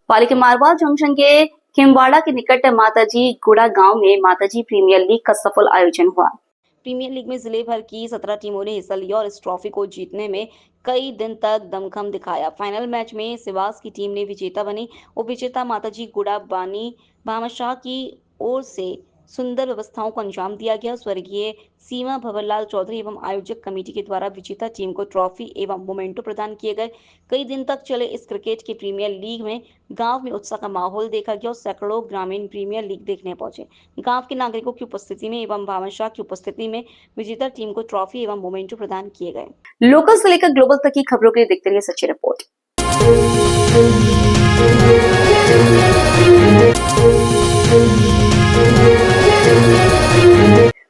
पाली के मारवाल जंक्शन के खिमवाड़ा के निकट माताजी गुड़ा गांव में माताजी प्रीमियर लीग का सफल आयोजन हुआ। प्रीमियर लीग में जिले भर की 17 टीमों ने हिस्सा लिया और इस ट्रॉफी को जीतने में कई दिन तक दमखम दिखाया। फाइनल मैच में सिवास की टीम ने विजेता बनी। उपविजेता माताजी गुड़ा बानी भामाशाह की ओर से सुंदर व्यवस्थाओं को अंजाम दिया गया। स्वर्गीय सीमा भंवरलाल चौधरी एवं आयोजक कमेटी के द्वारा विजेता टीम को ट्रॉफी एवं मोमेंटो प्रदान किए गए। कई दिन तक चले इस क्रिकेट की प्रीमियर लीग में गांव में उत्साह का माहौल देखा गया और सैकड़ों ग्रामीण प्रीमियर लीग देखने पहुंचे। गांव के नागरिकों की उपस्थिति में एवं भामाशाह की उपस्थिति में विजेता टीम को ट्रॉफी एवं मोमेंटो प्रदान किए गए। लोकल से लेकर ग्लोबल तक की खबरों के लिए देखते रहिए सच्ची रिपोर्ट।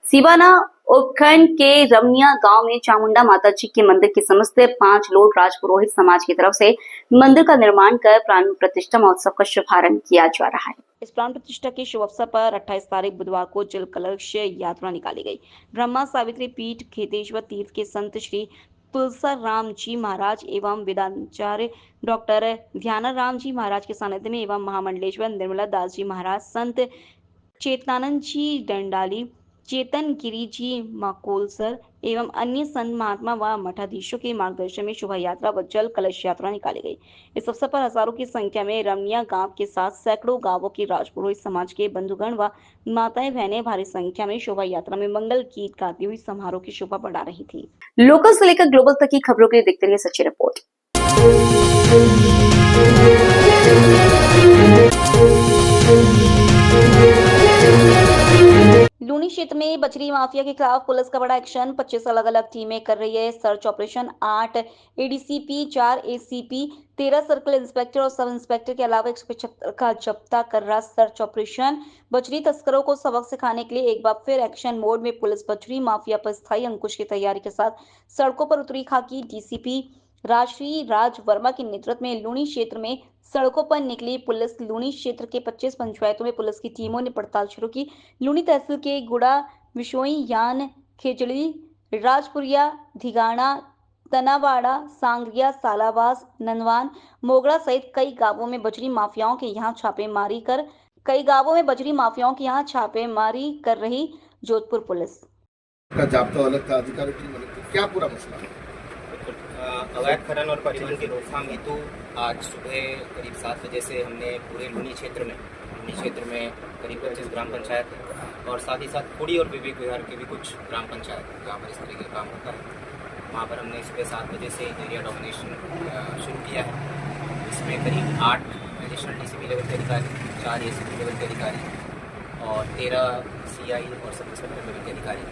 सिवाना उपखंड के रमनिया गांव में चामुंडा माता जी के मंदिर के समस्त 5 लोड राजपुरोहित समाज की तरफ से मंदिर का निर्माण कर प्राण प्रतिष्ठा महोत्सव का शुभारंभ किया जा रहा है। इस प्राण प्रतिष्ठा के शुभ अवसर पर 28 तारीख बुधवार को जल कलश यात्रा निकाली गई। ब्रह्मा सावित्री पीठ खेतेश्वर तीर्थ के संत श्री तुलसा राम जी महाराज एवं वेदांचार्य डॉक्टर ध्यानाराम जी महाराज के सानिध्य में एवं महामंडलेश्वर निर्मला दास जी महाराज, संत चेतनानंद जी डंडाली, चेतन गिरी जी माकोलसर एवं अन्य संत महात्मा व मठाधीशों के मार्गदर्शन में शोभा यात्रा व जल कलश यात्रा निकाली गई। इस अवसर पर हजारों की संख्या में रमनिया गांव के साथ सैकड़ों गांवों के राजपुरोहित समाज के बंधुगण व माताएं बहनें भारी संख्या में शोभा यात्रा में मंगल गीत गाती हुई समारोह की शोभा बढ़ा रही थी। लोकल से लेकर ग्लोबल तक की खबरों के लिए देखते रहिए सच्ची रिपोर्ट। लूनी क्षेत्र में बजरी माफिया के खिलाफ पुलिस का बड़ा एक्शन। 25 अलग अलग टीमें कर रही है search operation. 8 ADCP, 4 ACP, 13 circle inspector और सब इंस्पेक्टर के अलावा 175 का जब्ता कर रहा सर्च ऑपरेशन। बजरी तस्करों को सबक सिखाने के लिए एक बार फिर एक्शन मोड में पुलिस बजरी माफिया पर स्थायी अंकुश की तैयारी के साथ सड़कों पर उतरी। खाकी डीसीपी राजश्री राज वर्मा के नेतृत्व में लूनी क्षेत्र में सड़कों पर निकली पुलिस। लूनी क्षेत्र के 25 पंचायतों में पुलिस की टीमों ने पड़ताल शुरू की। लूनी तहसील के गुड़ा, विशोई, यान, खेजड़ी, राजपुरिया, धिगाना, तनावाड़ा, सांगरिया, सालावास, ननवान, मोगरा सहित कई गांवों में बजरी माफियाओं के यहाँ छापेमारी कर रही जोधपुर पुलिस का जाब्ता अलग था, अधिकारियों की मदद थी। क्या पूरा मसला है? अवैध खनन और परिवहन की रोकथाम हेतु आज सुबह करीब 7 बजे से हमने पूरे लूनी क्षेत्र में करीब 25 ग्राम पंचायत और साथ ही साथ खोड़ी और विवेक विहार के भी कुछ ग्राम पंचायत जहाँ पर इस तरह का काम होता है, वहाँ पर हमने सुबह 7 बजे से एरिया डोमिनेशन शुरू किया है। इसमें करीब 8 एडिशनल डीसीपी लेवल के अधिकारी, 4 एसीपी लेवल के अधिकारी और 13 सीआई और सब इंस्पेक्टर लेवल के अधिकारी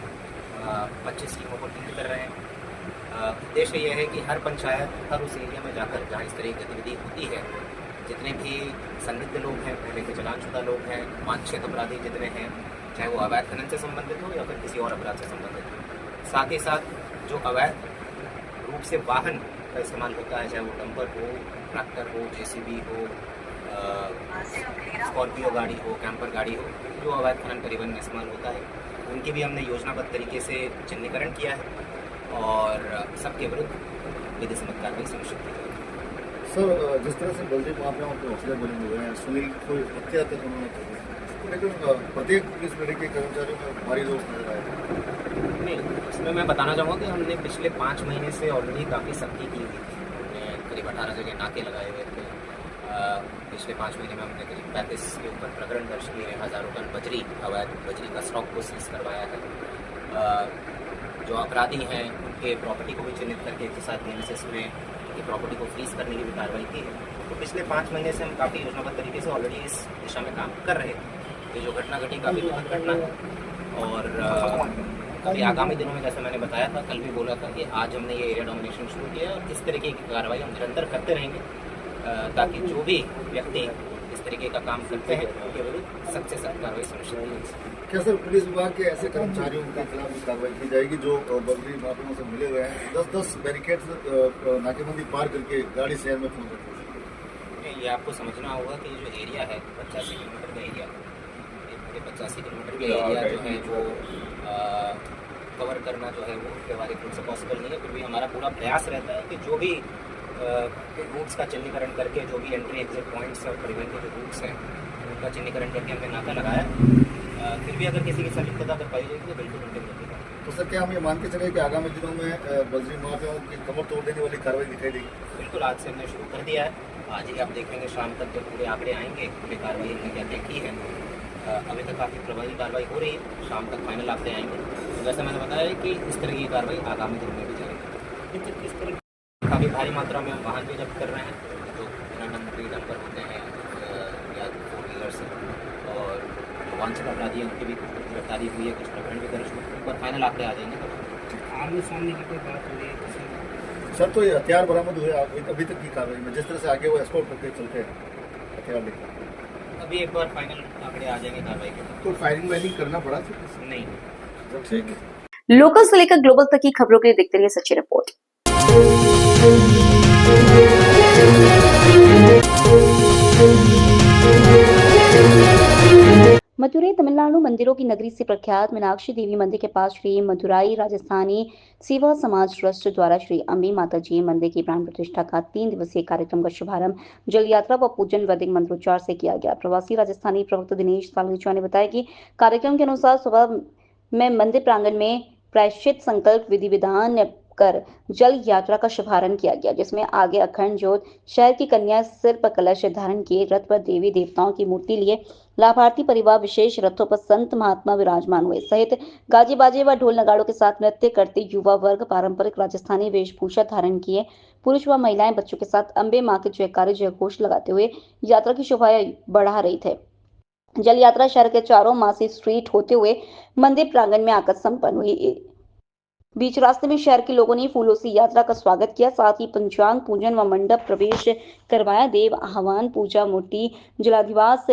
25 टीमों को टीम कर रहे हैं। उद्देश्य यह है कि हर पंचायत, हर उस एरिया में जाकर जहाँ इस तरह की गतिविधि होती है, जितने भी संदिग्ध लोग हैं, पहले के चालानशुदा लोग हैं, वांछित अपराधी जितने हैं, चाहे वो अवैध खनन से संबंधित हो या फिर किसी और अपराध से संबंधित हो, साथ ही साथ जो अवैध रूप से वाहन का इस्तेमाल होता है, चाहे वो डंपर हो, ट्रैक्टर हो, जेसीबी हो, स्कॉर्पियो गाड़ी हो, कैंपर गाड़ी हो, जो अवैध खनन परिवहन में इस्तेमाल होता है, उनकी भी हमने योजनाबद्ध तरीके से चिन्हीकरण किया है और सबके विरुद्ध विधि सम्मत कार्रवाई सुनिश्चित की जाएगी। सर, जिस तरह से बजरी माफियाओं के हौसले बने हुए हैं, सुनील को हत्या तक उन्होंने कर दी, लेकिन प्रत्येक पुलिस बेड़े के कर्मचारियों में भारी रोष नजर आया। नहीं, इसमें मैं बताना चाहूँगा कि हमने पिछले 5 महीने से ऑलरेडी काफ़ी सख्ती की हुई थी। हमने करीब 18 जगह नाके लगाए हुए थे। पिछले 5 महीने में हमने करीब 35 के ऊपर प्रकरण दर्ज किए हैं। हज़ारों टन बजरी, अवैध बजरी का स्टॉक को सीज करवाया है। जो अपराधी हैं उनके प्रॉपर्टी को भी चिन्हित करके एक साथ DMSS में उनकी प्रॉपर्टी को फ्रीज करने की भी कार्रवाई की है। तो पिछले 5 महीने से हम काफ़ी योजनाबद्ध तरीके से ऑलरेडी इस दिशा में काम कर रहे थे। ये जो घटना घटी काफ़ी दुखद घटना है और अभी आगामी दिनों में, जैसे मैंने बताया था, कल भी बोला था कि आज हमने ये एरिया डोमिनेशन शुरू किया और इस तरीके की कार्रवाई हम निरंतर करते रहेंगे ताकि जो भी व्यक्ति इस तरीके का काम करते हैं उनके विरुद्ध सख्त से सख्त कार्रवाई सुनिश्चित की जाए। क्या सर पुलिस विभाग के ऐसे कर्मचारियों के खिलाफ भी कार्रवाई की जाएगी जो बजरी माफियाओं से मिले हुए हैं, 10-10 बैरिकेड नाकेबंदी पार करके गाड़ी शहर में पहुंच सकते हैं? ये आपको समझना होगा कि जो एरिया है 85 किलोमीटर का एरिया, 85 किलोमीटर का एरिया जो है वो कवर करना जो है वो व्यवहारिक रूप से पॉसिबल नहीं है। फिर भी हमारा पूरा प्रयास रहता है कि जो भी रूट्स का चिन्हीकरण करके जो भी एंट्री एग्जिट पॉइंट्स और परिवहन के जो रूट्स हैं उनका चिन्हीकरण करके हमने नाका लगाया है। फिर भी अगर किसी की संलिप्तता अगर पाई जाएगी तो बिल्कुल उनके विरुद्ध कार्रवाई। तो सर क्या हम ये मान के चले कि आगामी दिनों में बजरी माफियाओं की कमर तोड़ देने वाली कार्रवाई दिखाई देगी? बिल्कुल आज से हमने शुरू कर दिया है। आज ही आप देखेंगे शाम तक जो पूरे आंकड़े आएंगे, पूरी कार्रवाई हमने क्या क्या की है। अभी तक काफ़ी प्रभावी कार्रवाई हो रही है, शाम तक फाइनल आंकड़े आएंगे। तो जैसे मैंने बताया कि इस तरह की कार्रवाई आगामी दिनों में भी जाएगी। इस तरह काफ़ी भारी मात्रा में हम वाहन भी जब्त कर रहे हैं जो बिना नंबर प्लेट नंबर होते हैं या फोर व्हीलर से, और वांछित अपराधी हैं उनकी भी गिरफ्तारी हुई है, कुछ प्रकरण भी दर्ज हुए, पर फाइनल आंकड़े आ जाएंगे। आमने सामने की कोई बात हो रही है किसी सर तो ये हथियार बरामद हुए अभी तक की कार्रवाई में, जिस तरह से आगे वो एस्कॉर्ट करके चलते हैं हथियार लेकर, अभी एक बार फाइनल आंकड़े आ जाएंगे कार्रवाई के। तो फायरिंग वायरिंग करना पड़ा सर? नहीं। ठीक है। लोकल से लेकर ग्लोबल तक की खबरों के लिए देखते रहिए सच्ची रिपोर्ट। मदुरई तमिलनाडु मंदिरों की नगरी से प्रख्यात मीनाक्षी देवी मंदिर के पास श्री मदुराई राजस्थानी सेवा समाज ट्रस्ट द्वारा श्री अम्बे माता जी मंदिर की प्राण प्रतिष्ठा का 3 दिवसीय कार्यक्रम का शुभारंभ जल यात्रा व पूजन वैदिक मंत्रोच्चार से किया गया। प्रवासी राजस्थानी प्रवक्ता दिनेश सालगीचा ने बताया कि कार्यक्रम के अनुसार सुबह में मंदिर प्रांगण में प्रायश्चित संकल्प विधि विधान कर जल यात्रा का शुभारंभ किया गया, जिसमें आगे अखंड ज्योत, शहर की कन्या सिर पर कलश धारण किए रथ पर देवी देवताओं की मूर्ति लिए लाभार्थी परिवार विशेष रथों पर संत महात्मा विराजमान हुए सहित गाजे बाजे व ढोल नगाड़ों के साथ नृत्य करते युवा वर्ग पारंपरिक राजस्थानी वेशभूषा धारण किए पुरुष व महिलाएं बच्चों के साथ अम्बे मां के जयकारे जयघोष लगाते हुए यात्रा की शोभा बढ़ा रही थे। जल यात्रा शहर के चारों मासी स्ट्रीट होते हुए मंदिर प्रांगण में आकर संपन्न हुई। बीच रास्ते में शहर के लोगों ने फूलों से यात्रा का स्वागत किया, साथ ही पंचांग पूजन व मंडप प्रवेश करवाया। देव आह्वान, पूजा, मूर्ति जलाधिवास,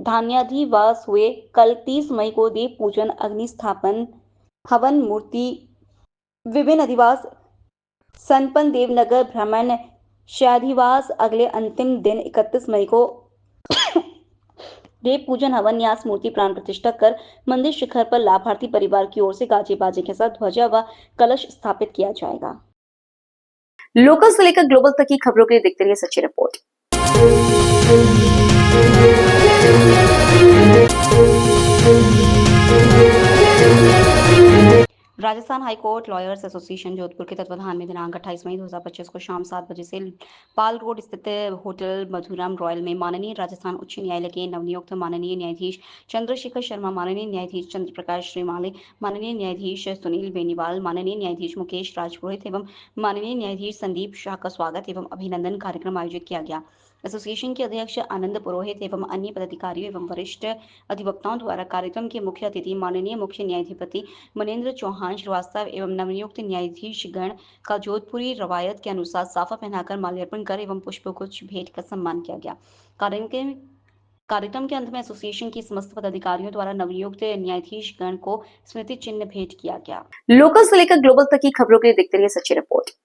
धान्याधिवास हुए। कल 30 मई को देव पूजन, अग्नि स्थापन, हवन, मूर्ति विभिन्न अधिवास संपन्न, देवनगर भ्रमण, शाधिवास अगले अंतिम दिन 31 मई को देव पूजन, हवन, न्यास, मूर्ति प्राण प्रतिष्ठा कर मंदिर शिखर पर लाभार्थी परिवार की ओर से गाजे बाजे के साथ ध्वजा व कलश स्थापित किया जाएगा। लोकल से लेकर ग्लोबल तक की खबरों के लिए देखते रहिए सच्ची report. Rajasthan high court lawyers association Jodhpur के तत्वाधान में दिनांक 28 मई 2025 को शाम 7 बजे से पाल रोड स्थित होटल मधुरम रॉयल में माननीय राजस्थान उच्च न्यायालय के नवनियुक्त माननीय न्यायाधीश चंद्रशेखर शर्मा, माननीय न्यायाधीश चंद्र प्रकाश श्रीमाले, माननीय न्यायाधीश सुनील बेनीवाल, माननीय न्यायाधीश मुकेश राजपुरोहित एवं माननीय न्यायाधीश संदीप शाह का स्वागत एवं अभिनंदन कार्यक्रम आयोजित किया गया। एसोसिएशन के अध्यक्ष आनंद पुरोहित एवं अन्य पदाधिकारियों एवं वरिष्ठ अधिवक्ताओं द्वारा कार्यक्रम के मुख्य अतिथि माननीय मुख्य न्यायाधिपति मनेंद्र चौहान श्रीवास्तव एवं नवनियुक्त न्यायाधीश गण का जोधपुरी रवायत के अनुसार साफा पहनाकर माल्यार्पण कर एवं पुष्पगुच्छ भेंट कर सम्मान किया गया। कार्यक्रम के अंत में एसोसिएशन की समस्त पदाधिकारियों द्वारा नवनियुक्त न्यायाधीश गण को स्मृति चिन्ह भेंट किया गया। लोकल से लेकर ग्लोबल तक की खबरों के लिए देखते रहिए सच्ची रिपोर्ट।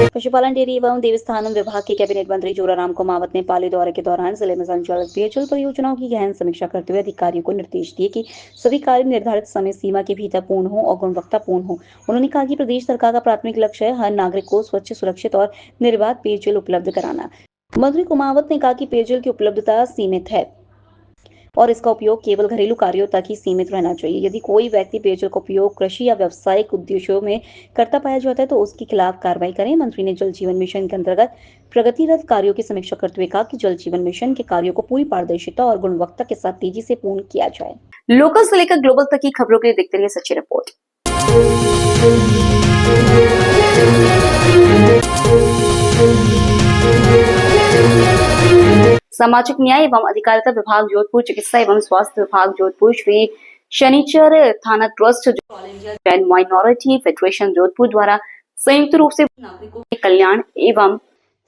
पशुपालन, डेयरी एवं देवस्थानम विभाग के कैबिनेट मंत्री जोराराम कुमावत ने पाली दौरे के दौरान जिले में संचालित पेयजल परियोजनाओं की गहन समीक्षा करते हुए अधिकारियों को निर्देश दिए कि सभी कार्य निर्धारित समय सीमा के भीतर पूर्ण हो और गुणवत्तापूर्ण हो। उन्होंने कहा कि प्रदेश सरकार का प्राथमिक लक्ष्य है हर नागरिक को स्वच्छ, सुरक्षित और निर्बाध पेयजल उपलब्ध कराना। मंत्री कुमावत ने कहा कि पेयजल की उपलब्धता सीमित है और इसका उपयोग केवल घरेलू कार्यों तक ही सीमित रहना चाहिए। यदि कोई व्यक्ति पेयजल का उपयोग कृषि या व्यावसायिक उद्देश्यों में करता पाया जाता है तो उसके खिलाफ कार्रवाई करें। मंत्री ने जल जीवन मिशन के अंतर्गत प्रगतिरत कार्यों की समीक्षा करते हुए कहा कि जल जीवन मिशन के कार्यों को पूरी पारदर्शिता और गुणवत्ता के साथ तेजी से पूर्ण किया जाए। लोकल से लेकर ग्लोबल तक की खबरों के लिए देखते रहिए सच्ची रिपोर्ट। सामाजिक न्याय एवं अधिकारिता विभाग जोधपुर, चिकित्सा एवं स्वास्थ्य विभाग जोधपुर, श्री शनिचर थाना trust, Jain minority federation Jodhpur द्वारा संयुक्त रूप से नागरिकों के कल्याण एवं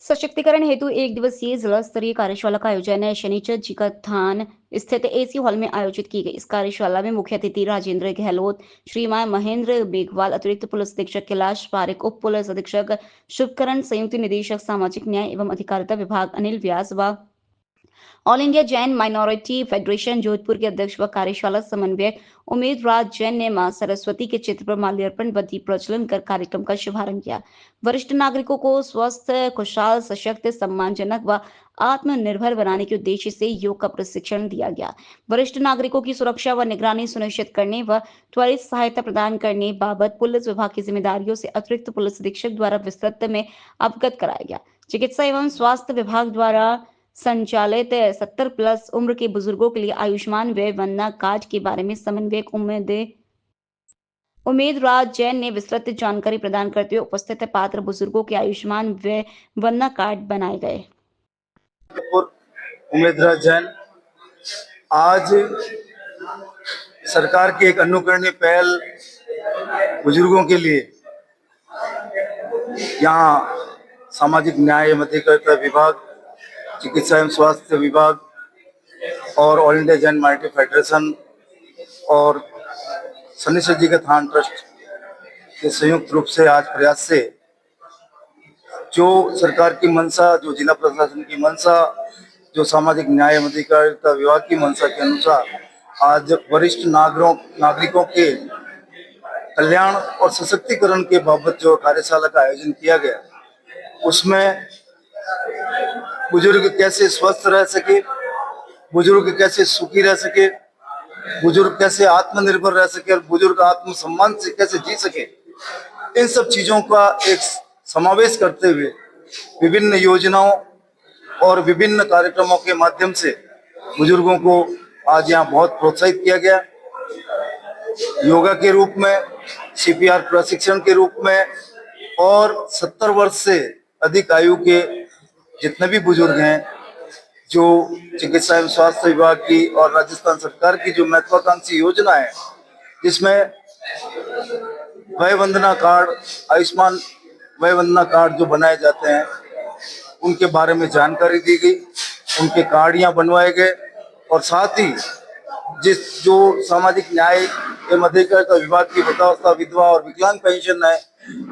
सशक्तिकरण हेतु 1 दिवसीय जिला स्तरीय कार्यशाला का आयोजन शनिचर जी का थान स्थित एसी हॉल में आयोजित की गई। इस कार्यशाला में मुख्य अतिथि राजेंद्र गहलोत, श्रीमान महेंद्र बेगवाल, अतिरिक्त पुलिस अधीक्षक कैलाश पारेख, उप पुलिस अधीक्षक शुभकरण, संयुक्त निदेशक सामाजिक न्याय एवं अधिकारिता विभाग अनिल व्यास व all India Jain minority federation Jodhpur के अध्यक्ष व कार्यशाला समन्वयक उमेद राज जैन ने मां सरस्वती के चित्र पर माल्यार्पण व दीप प्रज्वलन कर कार्यक्रम का शुभारंभ किया। वरिष्ठ नागरिकों को स्वस्थ, खुशहाल, सशक्त, सम्मानजनक व आत्मनिर्भर बनाने के उद्देश्य से योग का प्रशिक्षण दिया गया। वरिष्ठ नागरिकों की सुरक्षा व निगरानी सुनिश्चित करने व त्वरित सहायता प्रदान करने बाबत पुलिस विभाग की जिम्मेदारियों से अतिरिक्त पुलिस अधीक्षक द्वारा विस्तृत में अवगत कराया गया। चिकित्सा एवं स्वास्थ्य विभाग द्वारा संचालित 70+ उम्र के बुजुर्गों के लिए आयुष्मान व्यय वंदना कार्ड के बारे में समन्वयक उमेद राज जैन ने विस्तृत जानकारी प्रदान करते हुए उपस्थित पात्र बुजुर्गों के आयुष्मान व्यय वंदना कार्ड बनाए गए। उमेद राज जैन आज सरकार की एक अनुकरणीय पहल बुजुर्गों के लिए यहाँ सामाजिक न्याय एवं अधिकारिता विभाग, चिकित्सा एवं स्वास्थ्य विभाग और all India Jain minority federation और शनिश्चर जी का थान ट्रस्ट के संयुक्त रूप से आज प्रयास से जो सरकार की मंशा, जो जिला प्रशासन की मंशा, जो सामाजिक न्याय एवं अधिकारिता विभाग की मंशा के अनुसार आज वरिष्ठ नागरिकों के कल्याण और सशक्तिकरण के बाबत जो कार्यशाला का आयोजन किया गया, उसमें बुजुर्ग कैसे स्वस्थ रह सके, बुजुर्ग कैसे सुखी रह सके, बुजुर्ग कैसे आत्मनिर्भर रह सके और बुजुर्ग आत्मसम्मान से कैसे जी सके, इन सब चीजों का एक समावेश करते हुए विभिन्न योजनाओं और विभिन्न कार्यक्रमों के माध्यम से बुजुर्गों को आज यहाँ बहुत प्रोत्साहित किया गया। योगा के रूप में, CPR प्रशिक्षण के रूप में और 70 वर्ष से अधिक आयु के जितने भी बुजुर्ग हैं, जो चिकित्सा एवं स्वास्थ्य विभाग की और राजस्थान सरकार की जो महत्वाकांक्षी योजना है, जिसमें वय वंदना कार्ड, आयुष्मान वय वंदना कार्ड जो बनाए जाते हैं, उनके बारे में जानकारी दी गई, उनके कार्ड यहाँ बनवाए गए और साथ ही जो सामाजिक न्याय एवं अधिकारिता विभाग की वृद्धावस्था, विधवा और विकलांग पेंशन है,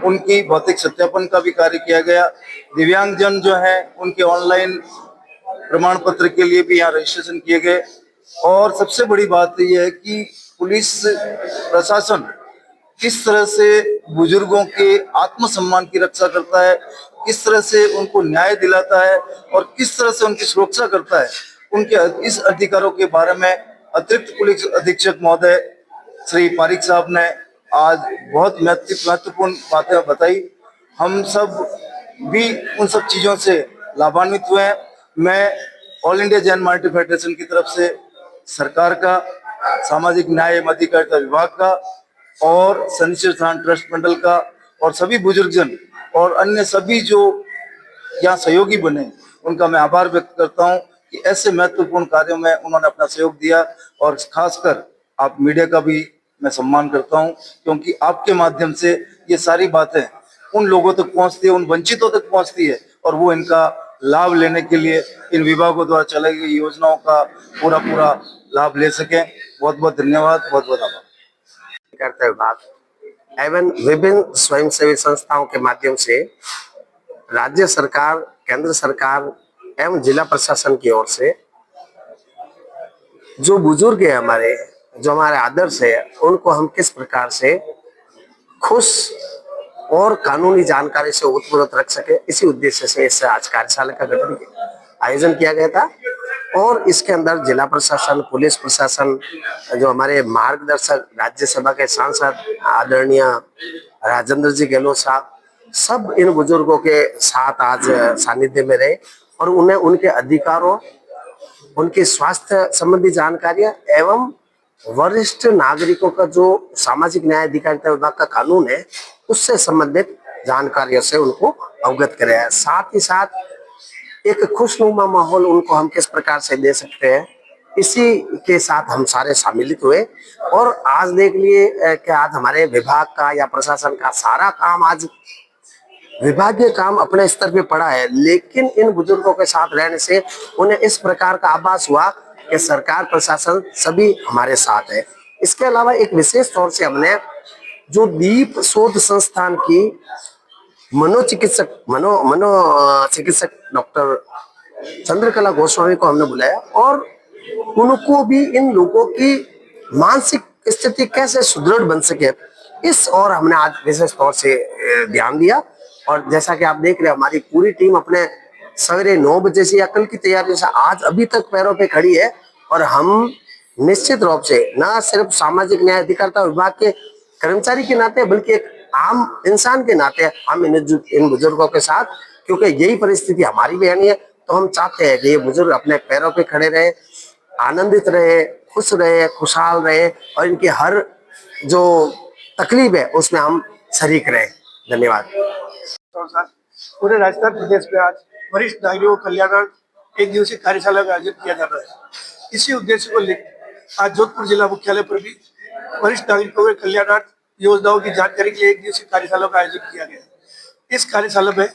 उनकी भौतिक सत्यापन का भी कार्य किया गया। दिव्यांगजन जो है उनके ऑनलाइन प्रमाण पत्र के लिए भी यहाँ रजिस्ट्रेशन किए गए और सबसे बड़ी बात यह है कि पुलिस प्रशासन किस तरह से बुजुर्गों के आत्मसम्मान की रक्षा करता है, किस तरह से उनको न्याय दिलाता है और किस तरह से उनकी सुरक्षा करता है, उनके इस अधिकारों के बारे में अतिरिक्त पुलिस अधीक्षक महोदय श्री पारिक साहब ने आज बहुत महत्वपूर्ण बातें बताई। हम सब भी उन सब चीजों से लाभान्वित हुए हैं। मैं all India Jain minority federation की तरफ से सरकार का, सामाजिक न्याय एवं अधिकारिता विभाग का और शनिश्चर थान ट्रस्ट मंडल का और सभी बुजुर्गजन और अन्य सभी जो यहाँ सहयोगी बने, उनका मैं आभार व्यक्त करता हूँ कि ऐसे महत्वपूर्ण कार्यों में उन्होंने अपना सहयोग दिया और खासकर आप मीडिया का भी मैं सम्मान करता हूँ, क्योंकि आपके माध्यम से ये सारी बातें उन लोगों तक पहुँचती है, उन वंचितों तक पहुँचती है और वो इनका लाभ लेने के लिए इन विभागों द्वारा चलाई गई योजनाओं का पूरा लाभ ले सकें। बहुत बहुत धन्यवाद, बहुत बहुत आभार। अधिकारिता विभाग एवं विभिन्न स्वयंसेवी संस्थाओं के माध्यम से राज्य सरकार, केंद्र सरकार एवं जिला प्रशासन की ओर से जो बुजुर्ग है हमारे, जो हमारे आदर्श है, उनको हम किस प्रकार से खुश और कानूनी जानकारी से उत्पन्न रख सके, इसी उद्देश्य से इस आज कार्यशाला का आयोजन किया गया था। और इसके अंदर जिला प्रशासन, पुलिस प्रशासन, जो हमारे मार्गदर्शक राज्यसभा के सांसद आदरणीय राजेंद्र जी गहलोत साहब, सब इन बुजुर्गों के साथ आज सानिध्य में रहे और उन्हें उनके अधिकारों, उनके स्वास्थ्य संबंधी जानकारियां एवं वरिष्ठ नागरिकों का जो सामाजिक न्याय अधिकारिता विभाग का कानून है, उससे संबंधित जानकारियों से उनको अवगत कराया। साथ ही साथ एक खुशनुमा माहौल उनको हम किस प्रकार से दे सकते हैं, इसी के साथ हम सारे सम्मिलित हुए। और आज देख लिए कि आज हमारे विभाग का या प्रशासन का सारा काम, आज विभागीय काम अपने स्तर पे पड़ा है, लेकिन इन बुजुर्गों के साथ रहने से उन्हें इस प्रकार का आभास हुआ कि सरकार, प्रशासन सभी हमारे साथ है। इसके अलावा एक विशेष तौर से हमने जो दीप शोध संस्थान की मनोचिकित्सक डॉक्टर चंद्रकला गोस्वामी को हमने बुलाया और उनको भी इन लोगों की मानसिक स्थिति कैसे सुदृढ़ बन सके इस और हमने आज विशेष तौर से ध्यान दिया। और जैसा कि आप देख रहे हैं हमारी पूरी टीम अपने सवेरे 9 बजे से या कल की तैयारियों से आज अभी तक पैरों पे खड़ी है। और हम निश्चित रूप से न सिर्फ सामाजिक न्याय अधिकारिता विभाग के कर्मचारी के नाते बल्कि एक आम इंसान के नाते हम इन बुजुर्गों के साथ, क्योंकि यही परिस्थिति हमारी भी है, तो हम चाहते हैं कि ये बुजुर्ग अपने पैरों पे खड़े रहे, आनंदित रहे, खुश रहे, खुशहाल रहे और इनकी हर जो तकलीफ है उसमें हम शरीक रहे। धन्यवाद। पूरे राजस्थान प्रदेश में आज वरिष्ठ नागरिकों कल्याणार्थ एक दिवसीय कार्यशाला का आयोजन किया जा रहा है। इसी उद्देश्य को लेकर आज जोधपुर जिला मुख्यालय पर भी वरिष्ठ नागरिकों के कल्याणार्थ योजनाओं की जानकारी के लिए एक दिवसीय कार्यशाला का आयोजन किया गया। इस कार्यशाला में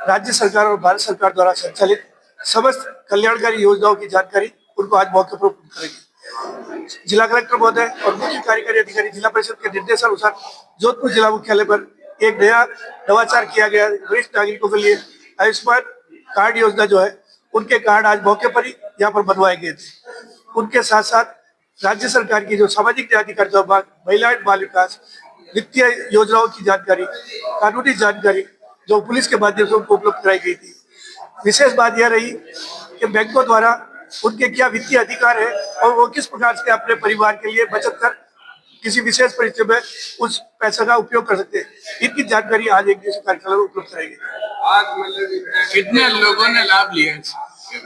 राज्य सरकार और भारत सरकार द्वारा संचालित समस्त कल्याणकारी योजनाओं की जानकारी उनको आज मौके पर उपलब्ध करेगी। जिला कलेक्टर महोदय और मुख्य कार्यकारी अधिकारी जिला परिषद के निर्देशानुसार जोधपुर जिला मुख्यालय पर एक नया नवाचार किया गया। वरिष्ठ नागरिकों के लिए आयुष्मान कार्ड योजना जो है उनके कार्ड आज मौके पर ही यहाँ पर बनवाए गए थे। उनके साथ साथ राज्य सरकार की जो सामाजिक न्याय अधिकारिता विभाग, महिला एवं बाल विकास, वित्तीय योजनाओं की जानकारी, कानूनी जानकारी जो पुलिस के माध्यम से उनको उपलब्ध कराई गई थी। विशेष बात यह रही कि बैंकों द्वारा उनके क्या वित्तीय अधिकार है और वो किस प्रकार से अपने परिवार के लिए बचत कर किसी विशेष परिस्थिति में उस पैसे का उपयोग कर सकते हैं, इनकी जानकारी आज एक दिवसीय कार्यशाला में उपलब्ध कराई गई। आज मतलब कितने लोगों ने लाभ लिया?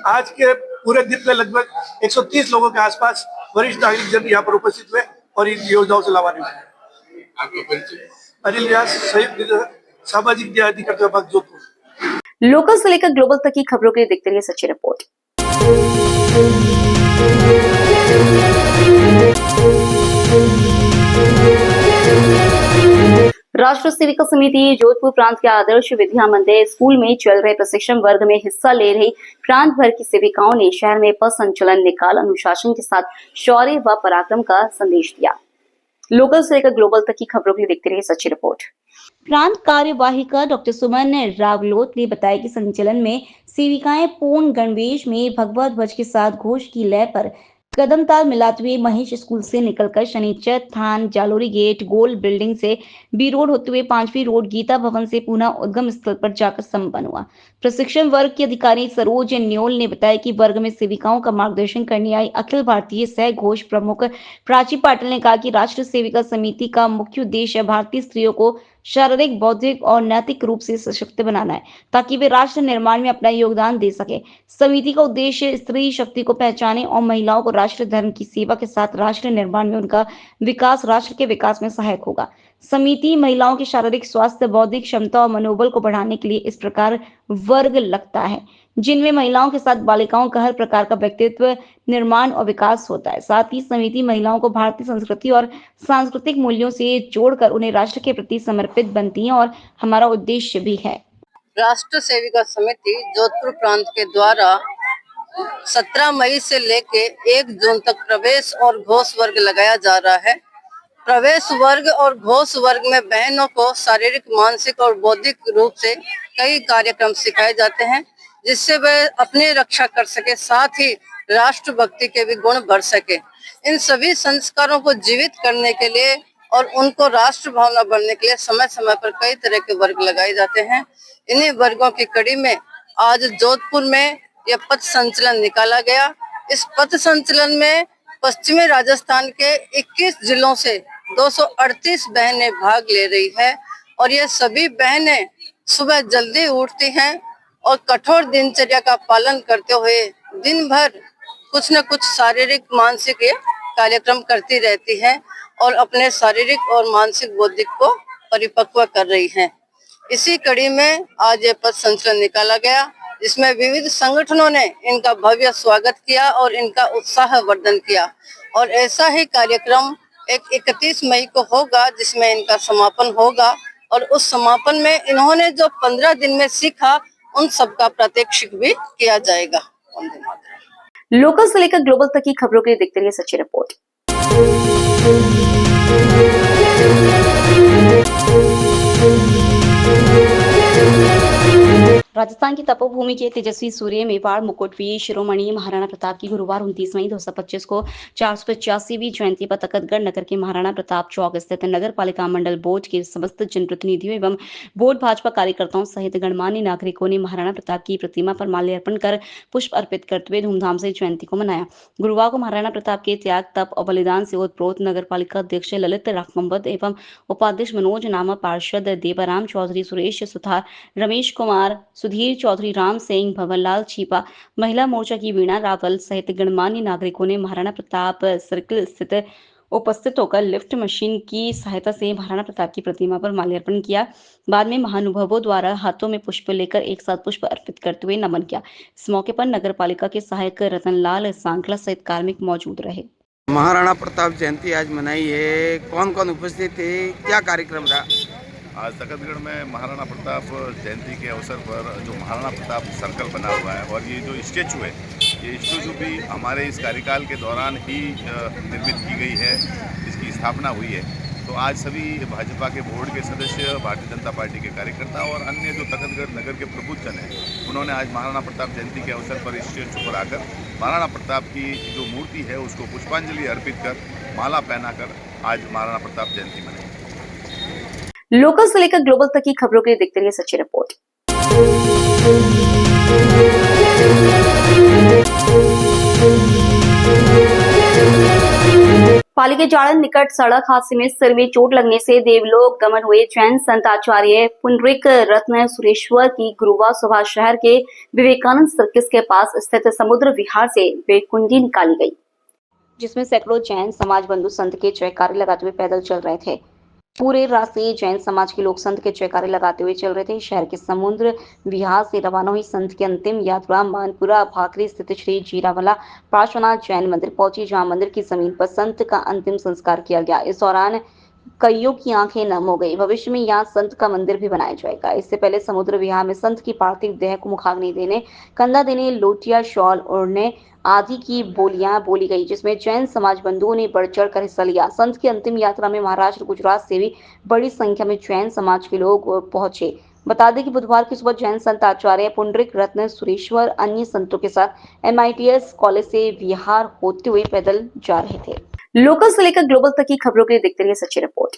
आज के पूरे दिन में लगभग 130 लोगों के आसपास वरिष्ठ नागरिक जन यहाँ पर उपस्थित हुए और इन योजनाओं से लाभान्वित हुए। आपका परिचय? अनिल व्यास, संयुक्त निदेशक सामाजिक न्याय अधिकारिता विभाग जोधपुर। लोकल से लेकर ग्लोबल तक की खबरों के लिए देखते रहिए सच्ची रिपोर्ट। राष्ट्र सेविका समिति जोधपुर प्रांत के आदर्श विद्या मंदिर स्कूल में चल रहे प्रशिक्षण वर्ग में हिस्सा ले रही प्रांत भर की सेविकाओं ने शहर में पथ संचलन निकाल अनुशासन के साथ शौर्य व पराक्रम का संदेश दिया। लोकल से लेकर ग्लोबल तक की खबरों के लिए देखते रहिए सच्ची रिपोर्ट। प्रांत कार्यवाहिका डॉक्टर सुमन रावलोत ने बताया कि संचलन में सेविकाएं पूर्ण गणवेश में भगवा ध्वज के साथ घोष की लय पर कदम ताल मिलाते हुए महेश स्कूल से निकलकर शनिचर थान जालोरी गेट गोल बिल्डिंग से बी रोड होते हुए 5वीं रोड गीता भवन से पुनः उद्गम स्थल पर जाकर संपन्न हुआ। प्रशिक्षण वर्ग की अधिकारी सरोज न्योल ने बताया कि वर्ग में सेविकाओं का मार्गदर्शन करने आई अखिल भारतीय सह घोष प्रमुख प्राची पाटिल ने कहा कि राष्ट्र सेविका समिति का मुख्य उद्देश्य भारतीय स्त्रियों को शारीरिक, बौद्धिक और नैतिक रूप से सशक्त बनाना है ताकि वे राष्ट्र निर्माण में अपना योगदान दे सके। समिति का उद्देश्य स्त्री शक्ति को पहचाने और महिलाओं को राष्ट्र धर्म की सेवा के साथ राष्ट्र निर्माण में उनका विकास राष्ट्र के विकास में सहायक होगा। समिति महिलाओं के शारीरिक स्वास्थ्य, बौद्धिक क्षमता और मनोबल को बढ़ाने के लिए इस प्रकार वर्ग लगता है जिनमें महिलाओं के साथ बालिकाओं का हर प्रकार का व्यक्तित्व निर्माण और विकास होता है। साथ ही समिति महिलाओं को भारतीय संस्कृति और सांस्कृतिक मूल्यों से जोड़कर उन्हें राष्ट्र के प्रति समर्पित बनती है और हमारा उद्देश्य भी है। राष्ट्र सेविका समिति जोधपुर प्रांत के द्वारा 17 मई से लेके 1 जून तक प्रवेश और घोष वर्ग लगाया जा रहा है। प्रवेश वर्ग और घोष वर्ग में बहनों को शारीरिक, मानसिक और बौद्धिक रूप से कई कार्यक्रम सिखाए जाते हैं जिससे वे अपनी रक्षा कर सके, साथ ही राष्ट्रभक्ति के भी गुण बढ़ सके। इन सभी संस्कारों को जीवित करने के लिए और उनको राष्ट्र भावना बढ़ने के लिए समय समय पर कई तरह के वर्ग लगाए जाते हैं। इन्हीं वर्गों की कड़ी में आज जोधपुर में यह पथ संचलन निकाला गया। इस पथ संचलन में पश्चिमी राजस्थान के 21 जिलों से 238 बहनें भाग ले रही है और ये सभी बहनें सुबह जल्दी उठती हैं और कठोर दिनचर्या का पालन करते हुए दिन भर कुछ न कुछ शारीरिक, मानसिक कार्यक्रम करती रहती हैं और अपने शारीरिक और मानसिक बौद्धिक को परिपक्व कर रही हैं। इसी कड़ी में आज ये पथ संचलन निकाला गया जिसमें विविध संगठनों ने इनका भव्य स्वागत किया और इनका उत्साह वर्धन किया और ऐसा ही कार्यक्रम 31 मई को होगा जिसमें इनका समापन होगा और उस समापन में इन्होंने जो 15 दिन में सीखा उन सबका प्रात्यक्षिक भी किया जाएगा। लोकल से लेकर ग्लोबल तक की खबरों के लिए देखते रहिए सच्ची रिपोर्ट। राजस्थान की तपोभूमि के तेजस्वी सूर्य मेवाड़ मुकुटवीर शिरोमणि महाराणा प्रताप की गुरुवार 29 मई 2025 को 485वीं जयंती पर तखतगढ़ नगर के महाराणा प्रताप चौक स्थित नगर पालिका मंडल बोर्ड के समस्त जनप्रतिनिधियों एवं बोर्ड भाजपा कार्यकर्ताओं सहित गणमान्य नागरिकों ने महाराणा प्रताप की प्रतिमा पर माल्यार्पण कर पुष्प अर्पित करते हुए धूमधाम से जयंती को मनाया। गुरुवार को महाराणा प्रताप के त्याग तप और बलिदान से ओतप्रोत नगर पालिका अध्यक्ष ललित राखमबद एवं उपाध्यक्ष मनोज नामा, पार्षद देवाराम चौधरी, सुरेश सुथार, रमेश कुमार, सुधीर चौधरी, राम सिंह, भवनलाल छीपा, महिला मोर्चा की वीणा रावल सहित गणमान्य नागरिकों ने महाराणा प्रताप सर्किल स्थित उपस्थित होकर लिफ्ट मशीन की सहायता से महाराणा प्रताप की प्रतिमा पर माल्यार्पण किया। बाद में महानुभावों द्वारा हाथों में पुष्प लेकर एक साथ पुष्प अर्पित करते हुए नमन किया। इस मौके पर नगर पालिका के सहायक रतनलाल सांकला सहित कार्मिक मौजूद रहे। महाराणा प्रताप जयंती आज मनाई है, कौन कौन उपस्थित थे, क्या कार्यक्रम रहा? आज तखतगढ़ में महाराणा प्रताप जयंती के अवसर पर जो महाराणा प्रताप सर्कल बना हुआ है और ये जो स्टेचू है, ये स्टेचू भी हमारे इस कार्यकाल के दौरान ही निर्मित की गई है, इसकी स्थापना हुई है। तो आज सभी भाजपा के बोर्ड के सदस्य, भारतीय जनता पार्टी के कार्यकर्ता और अन्य जो तखतगढ़ नगर के प्रबुद्धजन हैं, उन्होंने आज महाराणा प्रताप जयंती के अवसर पर इस स्टेचू पर आकर महाराणा प्रताप की जो मूर्ति है उसको पुष्पांजलि अर्पित कर, माला पहनाकर आज महाराणा प्रताप जयंती मनाई। लोकल से लेकर ग्लोबल तक की खबरों के लिए देखते रहिए सच्ची रिपोर्ट। पाली के जाड़न निकट सड़क हादसे में सिर में चोट लगने से देवलोक गमन हुए जैन संत आचार्य पुंडरीक रत्न सुरेश्वर की गुरुवार सुबह शहर के विवेकानंद सर्किस के पास स्थित समुद्र विहार से बेकुंडी निकाली गई, जिसमें सैकड़ों जैन समाज बंधु संत के जयकारे लगाते हुए पैदल चल रहे थे। पूरे रास्ते जैन समाज के लोग संत के जयकारे लगाते हुए चल रहे थे। शहर के समुद्र विहार से रवाना हुई संत की अंतिम यात्रा मानपुरा भाकरी स्थित श्री जीरावाला पार्श्वनाथ जैन मंदिर पहुंची, जहां मंदिर की जमीन पर संत का अंतिम संस्कार किया गया। इस दौरान कईयों की आंखें नम हो गई। भविष्य में यहाँ संत का मंदिर भी बनाया जाएगा। इससे पहले समुद्र विहार में संत की पार्थिव देह को मुखाग्नि देने, कंधा देने, लोटिया, शॉल ओढ़ने आदि की बोलियां बोली गई, जिसमें जैन समाज बंधुओं ने बढ़ चढ़ कर हिस्सा लिया। संत की अंतिम यात्रा में महाराष्ट्र, गुजरात से भी बड़ी संख्या में जैन समाज के लोग पहुंचे। बता दें कि बुधवार की सुबह जैन संत आचार्य पुंडरीक रत्न सुरेश्वर अन्य संतों के साथ MITS कॉलेज से विहार होते हुए पैदल जा रहे थे। लोकल से लेकर ग्लोबल तक की खबरों के लिए देखते रहिए सच्ची रिपोर्ट।